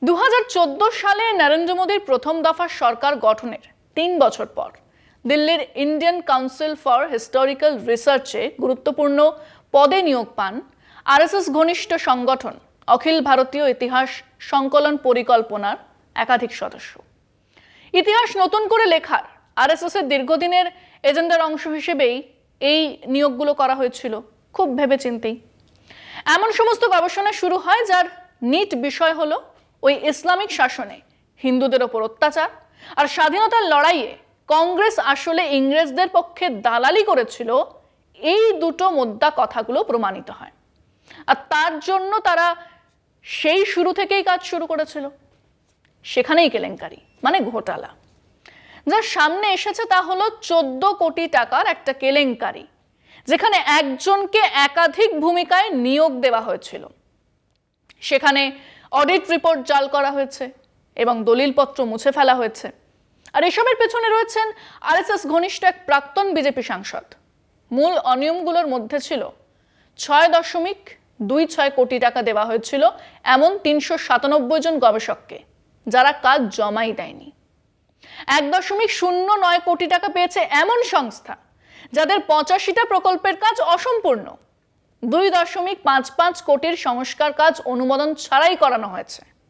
2014 সালে নরেন্দ্র মোদীর প্রথম দফা সরকার গঠনের 3 বছর পর দিল্লির ইন্ডিয়ান কাউন্সিল ফর হিস্টোরিক্যাল রিসার্চে গুরুত্বপূর্ণ পদে নিয়োগ পান আরএসএস ঘনিষ্ঠ সংগঠন অখিল ভারতীয় ইতিহাস সংকলন পরিকল্পনার একাধিক সদস্য। ইতিহাস নতুন করে লেখার আরএসএস এর দীর্ঘদিনের এজেন্ডার অংশ হিসেবেই এই নিয়োগগুলো করা হয়েছিল, খুব ভেবেচিন্তেই। এমন সমস্ত গবেষণা শুরু হয় যার নিট বিষয় হলো ওই ইসলামিক শাসনে হিন্দুদের ওপর অত্যাচার আর স্বাধীনতার লড়াইয়ে কংগ্রেস আসলে ইংরেজদের পক্ষে দালালি করেছিল, এই দুটো মোদ্দা কথাগুলো প্রমাণিত হয়। আর তার জন্য তারা সেই শুরু থেকেই কাজ শুরু করেছিল। সেখানেই কেলেঙ্কারি মানে ঘোটালা যার সামনে এসেছে তা হলো 14 কোটি টাকার একটা কেলেঙ্কারি, যেখানে একজনকে একাধিক ভূমিকায় নিয়োগ দেওয়া হয়েছিল। সেখানে অডিট রিপোর্ট জাল করা হয়েছে এবং দলিলপত্র মুছে ফেলা হয়েছে। আর এসবের পেছনে রয়েছেন আরএসএস ঘনিষ্ঠ এক প্রাক্তন বিজেপি সাংসদ। মূল অনিয়মগুলোর মধ্যে ছিল 6.26 কোটি টাকা দেওয়া হয়েছিল এমন 397 জন গবেষককে, যারা কাজ জমাই দেয়নি। 1.09 কোটি টাকা পেয়েছে এমন সংস্থা যাদের 85টা প্রকল্পের কাজ অসম্পূর্ণ। 2.55 কোটির সংস্কার কাজ অনুমোদন ছাড়াই করানো হয়েছে।